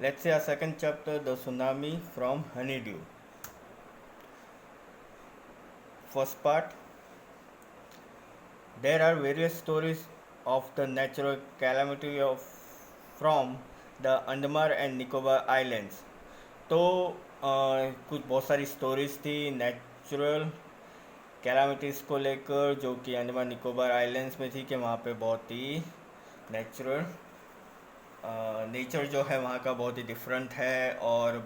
Let's say our second chapter, the tsunami from Honeydew. First part, there are various stories of the natural calamity of from the Andaman and Nicobar islands. तो कुछ बहुत सारी stories थी natural calamities को लेकर जो कि अंडमान निकोबार आइलैंड्स में थी कि वहाँ पे बहुत ही नेचुरल नेचर जो है वहाँ का बहुत ही डिफरेंट है और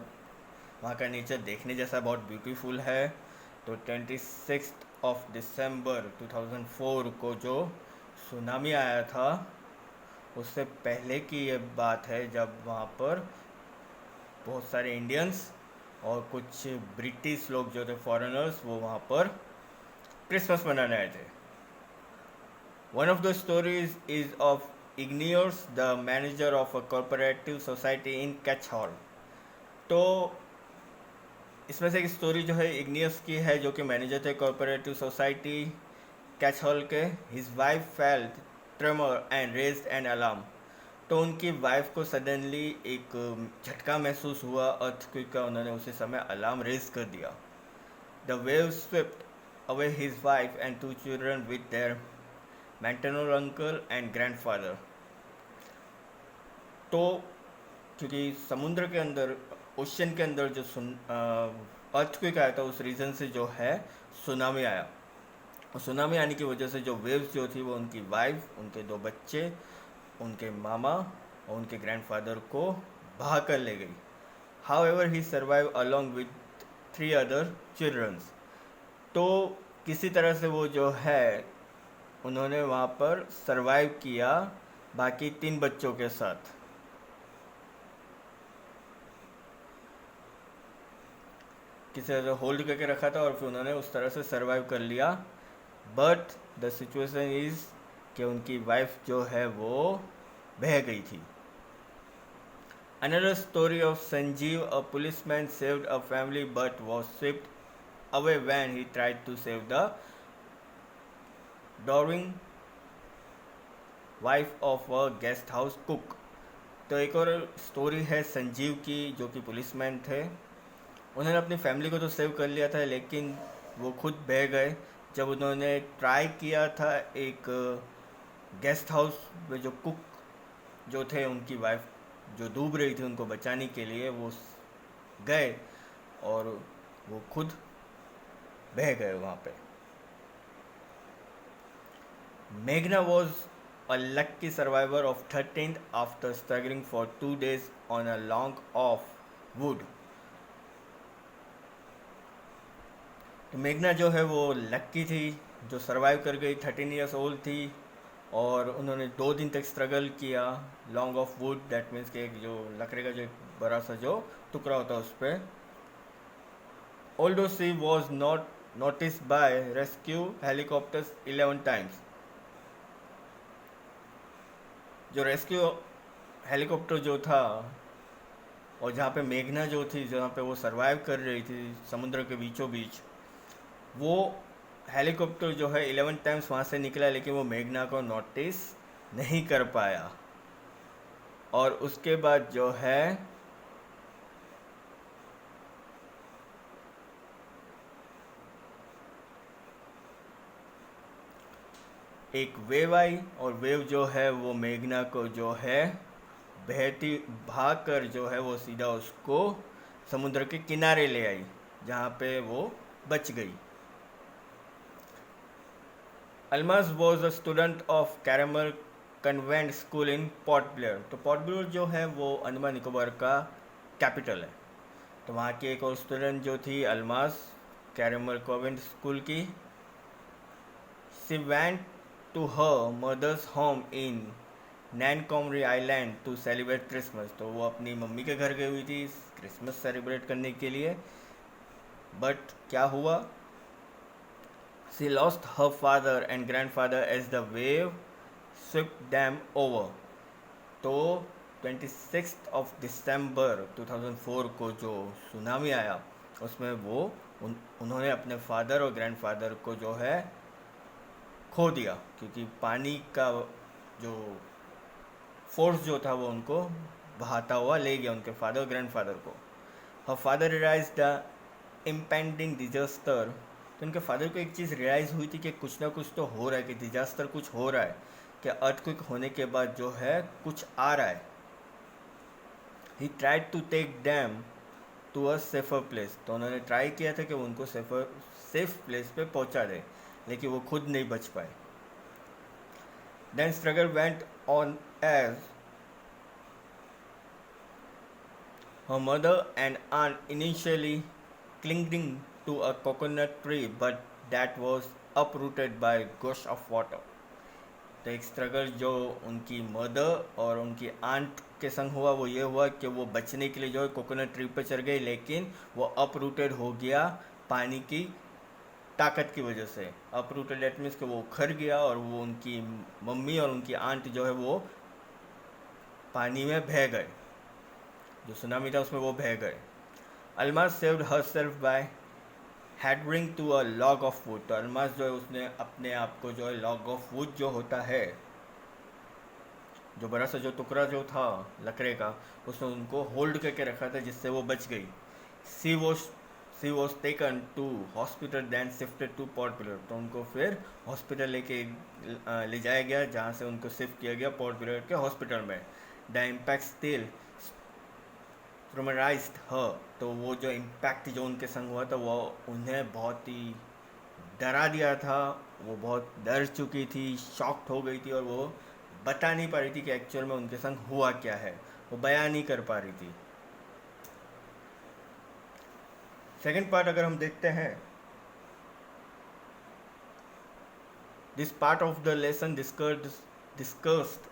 वहाँ का नेचर देखने जैसा बहुत ब्यूटीफुल है. तो 26 दिसंबर 2004 को जो सुनामी आया था उससे पहले की ये बात है जब वहाँ पर बहुत सारे इंडियंस और कुछ ब्रिटिश लोग जो थे फॉरेनर्स वो वहाँ पर क्रिसमस मनाने आए थे. One of the stories is of Ignatius the manager of a cooperative society in Katchal. तो इसमें से एक स्टोरी जो है इग्नियस की है जो कि मैनेजर थे कोऑपरेटिव सोसाइटी कैच हॉल के. His wife felt tremor and raised an alarm. तो उनकी वाइफ को सडनली एक झटका महसूस हुआ अर्थक्वेक का. उन्होंने उसी समय अलार्म रेज कर दिया. The wave swift away his wife and two children with their maternal uncle and grandfather. तो क्योंकि समुद्र के अंदर ओशन के अंदर जो अर्थक्वेक आया था उस रीज़न से जो है सुनामी आया. और सुनामी आने की वजह से जो वेव्स जो थी वो उनकी वाइफ, उनके दो बच्चे, उनके मामा और उनके ग्रैंडफादर को बहा कर ले गई. However he survive along with 3 other childrens. तो किसी तरह से वो जो है उन्होंने वहाँ पर सरवाइव किया बाकी 3 बच्चों के साथ. किसी तरह से होल्ड करके रखा था और फिर उन्होंने उस तरह से सरवाइव कर लिया. बट द सिचुएशन इज़ कि उनकी वाइफ जो है वो बह गई थी. Another story of Sanjeev, a policeman saved a family but was swift away when he tried to save the drowning wife of a guest house cook. तो एक और स्टोरी है संजीव की जो कि पुलिसमैन थे. उन्होंने अपनी फैमिली को तो सेव कर लिया था लेकिन वो खुद बह गए जब उन्होंने ट्राई किया था एक गेस्ट हाउस में जो कुक जो थे उनकी वाइफ जो डूब रही थी उनको बचाने के लिए वो गए और वो खुद बह गए वहाँ पे. मेघना was a lucky survivor of 13th after struggling for 2 days on a long off wood. तो मेघना जो है वो लक्की थी जो सरवाइव कर गई. 13 ईयर्स ओल्ड थी और उन्होंने 2 दिन तक स्ट्रगल किया. Long off would that means कि एक जो लकड़ी का जो बड़ा सा जो टुकड़ा होता है उस पर. Although she was not notice bye rescue helicopters 11 times. जो रेस्क्यू हेलीकॉप्टर जो था और जहाँ पे मेघना जो थी जहाँ पे वो सरवाइव कर रही थी समुद्र के बीचों बीच, वो हेलीकॉप्टर जो है 11 times वहाँ से निकला लेकिन वो मेघना को नोटिस नहीं कर पाया. और उसके बाद जो है एक वेव आई और वेव जो है वो मेघना को जो है बहती भाग कर जो है वो सीधा उसको समुद्र के किनारे ले आई जहाँ पे वो बच गई. Almas was a student of caramel convent school in port Blair. तो पोर्ट ब्लेयर जो है वो अंडमान निकोबार का कैपिटल है. तो वहाँ की एक और स्टूडेंट जो थी अल्मास कैरमल कन्वेंट स्कूल की. She went to her mother's home in Nancowry island to celebrate Christmas. तो वो अपनी मम्मी के घर गई हुई थी क्रिसमस सेलिब्रेट करने के लिए. बट क्या हुआ, she lost her father and grandfather as the wave swept them over. तो 26 दिसंबर 2004 को जो सुनामी आया उसमें वो उन्होंने अपने फादर और ग्रैंडफादर को जो है खो दिया क्योंकि पानी का जो फोर्स जो था वो उनको बहाता हुआ ले गया उनके फादर ग्रैंडफादर को। Her father realise the impending disaster, तो उनके फादर को एक चीज़ रियलाइज़ हुई थी कि कुछ ना कुछ तो हो रहा है, कि डिजास्टर कुछ हो रहा है, कि अर्थक्वेक होने के बाद जो है कुछ आ रहा है। He tried to take them to a safer place, तो उन्होंने ट्राई किया था कि वो उनको सेफ प्लेस पे पहुंचा दे, लेकिन वो खुद नहीं बच पाए। Then struggle went on as her mother and aunt initially clinging to a coconut tree, but that was uprooted by gush of water. तो एक स्ट्रगल जो उनकी मदर और उनकी आंट के संग हुआ वो ये हुआ कि वो बचने के लिए जो है कोकोनट ट्री पर चढ़ गई, लेकिन वो अपरूटेड हो गया पानी की ताकत की वजह से। अपरूटेड दैट मीन्स कि वो उखड़ गया और वो उनकी मम्मी और उनकी आंट जो है वो पानी में बह गए, जो सुनामी था उसमें वो बह गए। Almas saved herself by adhering to a log of wood, तो अलमास जो है उसने अपने आप को जो है लॉग ऑफ वुड जो होता है, जो बड़ा सा जो टुकड़ा जो था लकड़े का, उसने उनको होल्ड करके रखा था जिससे वो बच गई। She was taken to hospital then shifted to Port Blair, तो उनको फिर हॉस्पिटल ले जाया गया, जहाँ से उनको शिफ्ट किया गया पोर्ट ब्लेयर के हॉस्पिटल में। द इम्पैक्ट स्टिल ट्रॉमेटाइज्ड हर, तो वो जो इम्पैक्ट जो उनके संग हुआ था वो उन्हें बहुत ही डरा दिया था। वो बहुत डर चुकी थी, शॉक्ड हो गई थी, और वो बता नहीं पा रही थी कि एक्चुअल में उनके संग हुआ क्या है, वो बयान नहीं कर पा रही थी। सेकेंड पार्ट अगर हम देखते हैं, this part of the lesson discussed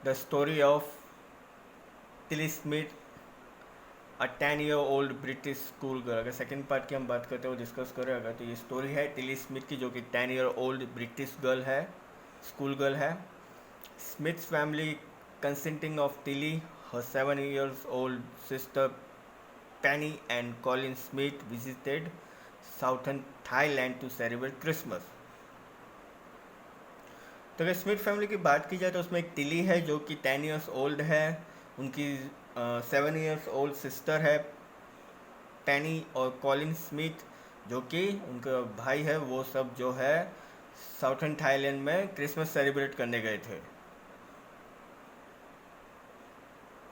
the story of Tilly Smith, a 10-year-old British school girl. अगर सेकेंड पार्ट की हम बात करते हैं वो डिस्कस करें अगर, तो ये स्टोरी है टिली स्मिथ की, जो कि 10-year-old ब्रिटिश गर्ल है, स्कूल गर्ल है। Smiths family consisting of Tilly, her 7-year-old sister Penny and Colin Smith visited southern Thailand to celebrate Christmas. तो अगर स्मिथ फैमिली की बात की जाए तो उसमें एक टिली है जो कि 10 years old है, उनकी 7 years old सिस्टर है पेनी, और कॉलिन स्मिथ जो कि उनका भाई है, वो सब जो है साउथर्न थाईलैंड में क्रिसमस सेलिब्रेट करने गए थे।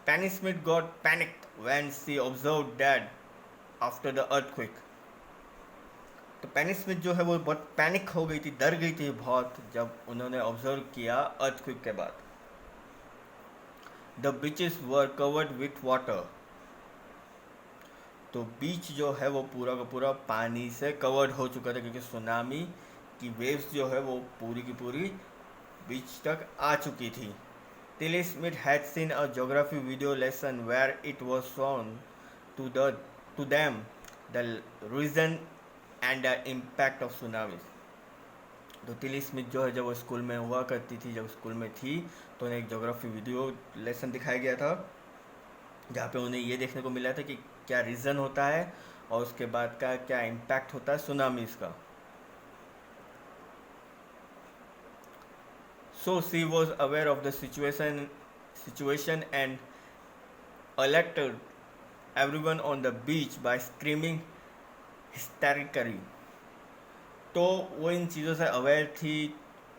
Penny Smith got panicked when she observed that after the earthquake. तो पेनी स्मिथ जो है वो बहुत पैनिक हो गई थी, डर गई थी बहुत, जब उन्होंने ऑब्जर्व किया अर्थक्वेक के बाद। The beaches were covered with water, तो बीच जो है वो पूरा का पूरा पानी से कवर्ड हो चुका था, क्योंकि सुनामी की वेव्स जो है वो पूरी की पूरी बीच तक आ चुकी थी। Tilly Smith had seen a geography video lesson where it was shown to them the reason and the impact of tsunamis. तो टिली स्मिथ जो है जब वो स्कूल में हुआ करती थी, जब स्कूल में थी, तो उन्हें एक जोग्राफी वीडियो लेसन दिखाया गया था, जहाँ पे उन्हें ये देखने को मिला था कि क्या रीज़न होता है और उसके बाद का क्या इम्पैक्ट होता है सुनामीज का। So she was aware of the situation and alerted everyone on the beach by screaming hysterically. तो वो इन चीज़ों से अवेयर थी,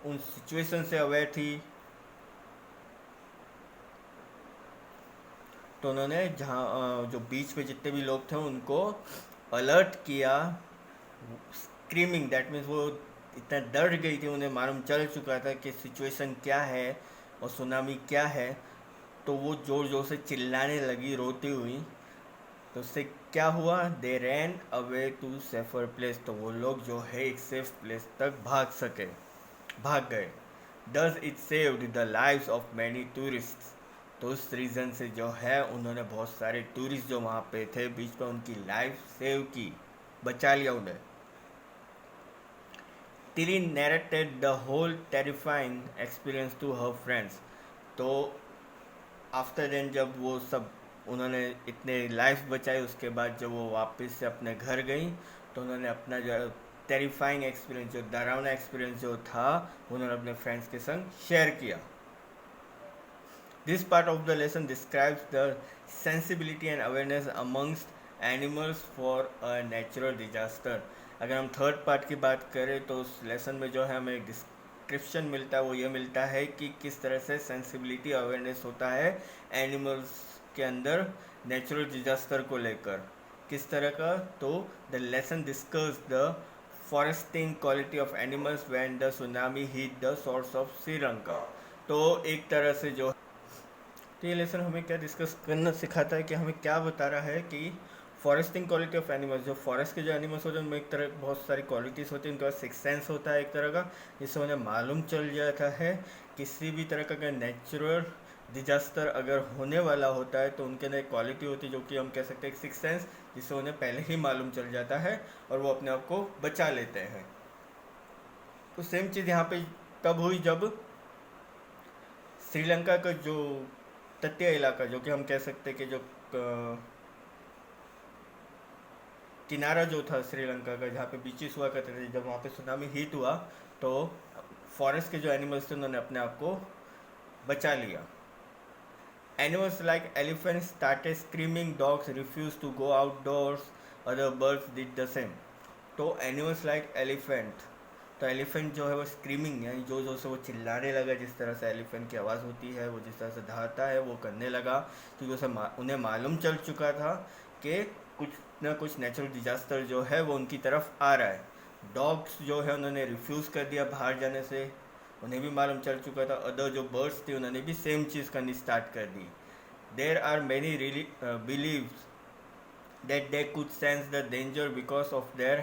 उन सिचुएशन से अवेयर थी, तो उन्होंने जहाँ जो बीच पे जितने भी लोग थे उनको अलर्ट किया। स्क्रीमिंग दैट मीन्स वो इतना डर गई थी, उन्हें मालूम चल चुका था कि सिचुएशन क्या है और सुनामी क्या है, तो वो ज़ोर ज़ोर से चिल्लाने लगी रोती हुई। तो उससे क्या हुआ, they ran away to safer place, तो वो लोग जो है एक सेफ प्लेस तक भाग गए। Does it saved the lives of many tourist, तो उस रीज़न से जो है उन्होंने बहुत सारे टूरिस्ट जो वहाँ पे थे बीच पे उनकी लाइफ सेव की, बचा लिया उन्हें। Tilly narrated the whole terrifying experience to her friends. तो आफ्टर देन जब वो सब उन्होंने इतने लाइफ बचाई, उसके बाद जब वो वापस से अपने घर गई तो उन्होंने अपना जो टेरिफाइंग एक्सपीरियंस, जो डरावना एक्सपीरियंस जो था, उन्होंने अपने फ्रेंड्स के संग शेयर किया। This part of the lesson describes the sensibility and awareness amongst animals for a natural disaster. अगर हम थर्ड पार्ट की बात करें तो उस लेसन में जो है हमें एक डिस्क्रिप्शन मिलता है, वो ये मिलता है कि किस तरह से सेंसिबिलिटी अवेयरनेस होता है एनिमल्स के अंदर नेचुरल डिजास्टर को लेकर। किस तरह का? तो the lesson discuss the foresting quality of animals when the tsunami hit the shores of Sri Lanka. तो एक तरह से जो तो ये लेसन हमें क्या डिस्कस करना सिखाता है कि हमें क्या बता रहा है कि फॉरेस्टिंग क्वालिटी ऑफ एनिमल्स, जो फॉरेस्ट के जो एनिमल्स होते हैं उनमें एक तरह बहुत सारी क्वालिटीज़ होती हैं, उनके पास सिक्स सेंस होता है एक तरह का, जिससे उन्हें मालूम चल जाता है किसी भी तरह का अगर नेचुरल डिजास्टर अगर होने वाला होता है तो उनके अंदर एक क्वालिटी होती है जो कि हम कह सकते हैं एक सिक्स सेंस, जिससे उन्हें पहले ही मालूम चल जाता है और वो अपने आप को बचा लेते हैं। तो सेम चीज़ यहाँ पे तब हुई जब श्रीलंका का जो तटीय इलाका, जो कि हम कह सकते हैं कि जो किनारा जो था श्रीलंका का, जहाँ पे बीचेस हुआ करते थे, जब वहाँ पे सुनामी हिट हुआ तो फॉरेस्ट के जो एनिमल्स थे उन्होंने अपने आप को बचा लिया। Animals like elephant started screaming, dogs refuse to go outdoors, other birds did the same. तो एनिमल्स लाइक एलिफेंट, तो एलिफेंट जो है वो स्क्रीमिंग यानी जो जो से वो चिल्लाने लगा, जिस तरह से एलिफेंट की आवाज़ होती है, वो जिस तरह से दहाड़ता है वो करने लगा, क्योंकि उसे उन्हें मालूम चल चुका था कि कुछ ना कुछ नेचुरल डिजास्टर जो है वो उनकी तरफ आ रहा है। डॉग्स जो है उन्होंने रिफ्यूज़ कर दिया बाहर जाने से, उन्हें भी मालूम चल चुका था। अदर जो बर्ड्स थी उन्होंने भी सेम चीज़ करनी स्टार्ट कर दी। There are many believes that they could sense the danger because of their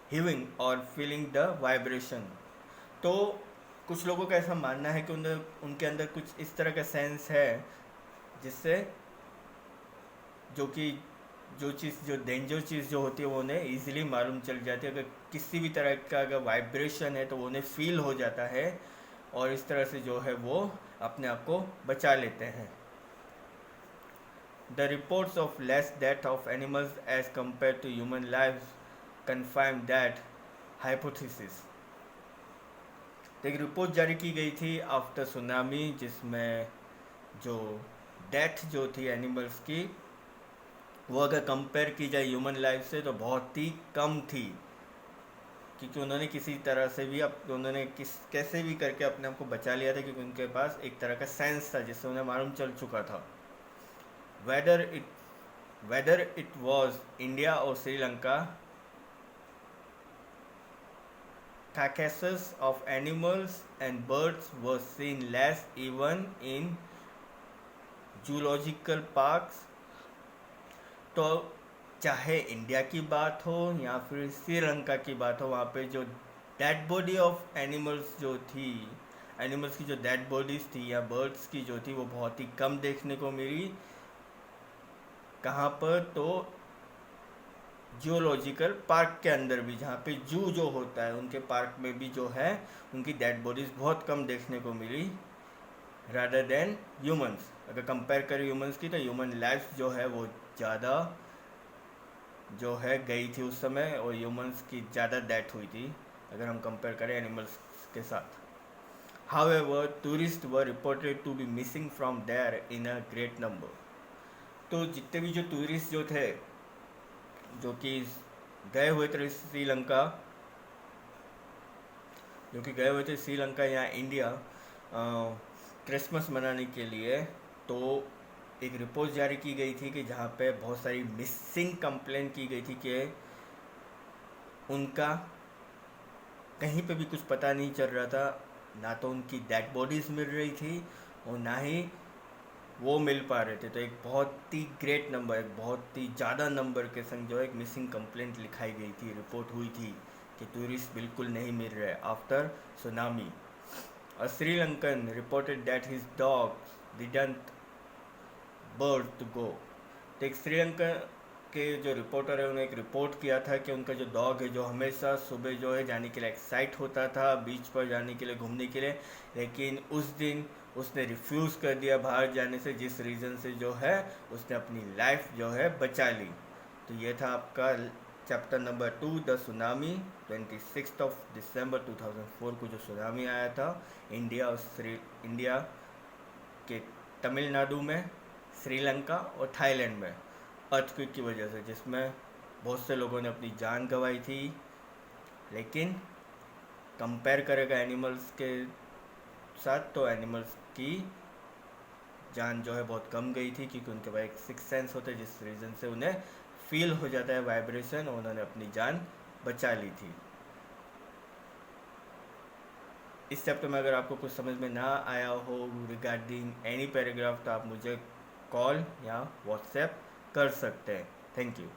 hearing or feeling the vibration। तो कुछ लोगों का ऐसा मानना है कि उनके अंदर कुछ इस तरह का सेंस है जिससे जो कि जो चीज़ जो डेंजर चीज़ जो होती है वो उन्हें ईजिली मालूम चल जाती है। अगर किसी भी तरह का अगर वाइब्रेशन है तो वो उन्हें फील हो जाता है और इस तरह से जो है वो अपने आप को बचा लेते हैं। The reports of less death of animals as compared to human lives confirm that hypothesis। एक रिपोर्ट जारी की गई थी आफ्टर सुनामी, जिसमें जो डेथ जो थी एनिमल्स की वो अगर कंपेयर की जाए ह्यूमन लाइफ से तो बहुत ही कम थी, क्योंकि उन्होंने किसी तरह से भी उन्होंने कैसे भी करके अपने आप को बचा लिया था, क्योंकि उनके पास एक तरह का सेंस था जिससे उन्हें मालूम चल चुका था। whether it was India or Sri Lanka, carcasses of animals and birds were seen less even in zoological parks। तो चाहे इंडिया की बात हो या फिर श्रीलंका की बात हो, वहाँ पे जो डेड बॉडी ऑफ एनिमल्स जो थी, एनिमल्स की जो डेड बॉडीज थी या बर्ड्स की जो थी वो बहुत ही कम देखने को मिली। कहाँ पर? तो जियोलॉजिकल पार्क के अंदर भी, जहाँ पे जू जो होता है उनके पार्क में भी जो है उनकी डेड बॉडीज़ बहुत कम देखने को मिली रादर देन ह्यूमंस। अगर कंपेयर करें ह्यूमंस की तो ह्यूमन लाइफ जो है वो ज़्यादा जो है गई थी उस समय और ह्यूमंस की ज़्यादा डेथ हुई थी अगर हम कंपेयर करें एनिमल्स के साथ। However, tourists were reported to be missing from there in a great number। तो जितने भी जो टूरिस्ट जो थे जो कि गए हुए थे श्रीलंका, या इंडिया क्रिसमस मनाने के लिए, तो एक रिपोर्ट जारी की गई थी कि जहाँ पे बहुत सारी मिसिंग कंप्लेंट की गई थी कि उनका कहीं पे भी कुछ पता नहीं चल रहा था, ना तो उनकी डेड बॉडीज़ मिल रही थी और ना ही वो मिल पा रहे थे। तो एक बहुत ही ग्रेट नंबर, एक बहुत ही ज़्यादा नंबर के संग जो है एक मिसिंग कंप्लेंट लिखाई गई थी, रिपोर्ट हुई थी कि टूरिस्ट बिल्कुल नहीं मिल रहे after tsunami. A Sri Lankan reported that his dogs didn't बर्थ टू गो। तो एक श्रीलंका के जो रिपोर्टर है उन्होंने एक रिपोर्ट किया था कि उनका जो डॉग है जो हमेशा सुबह जो है जाने के लिए एक्साइट होता था बीच पर जाने के लिए, घूमने के लिए, लेकिन उस दिन उसने रिफ्यूज़ कर दिया बाहर जाने से, जिस रीज़न से जो है उसने अपनी लाइफ जो है बचा ली। तो ये था आपका चैप्टर नंबर 2 द सुनामी। 26 दिसंबर 2004 को जो सुनामी आया था इंडिया कि तमिलनाडु में, श्रीलंका और थाईलैंड में अर्थक्वेक की वजह से, जिसमें बहुत से लोगों ने अपनी जान गंवाई थी। लेकिन कंपेयर करेगा एनिमल्स के साथ तो एनिमल्स की जान जो है बहुत कम गई थी, क्योंकि उनके पास एक सिक्स सेंस होता है जिस रीज़न से उन्हें फील हो जाता है वाइब्रेशन, और उन्होंने अपनी जान बचा ली थी। इस चैप्टर में अगर आपको कुछ समझ में ना आया हो रिगार्डिंग एनी पैराग्राफ, तो आप मुझे कॉल या व्हाट्सएप कर सकते हैं। Thank you.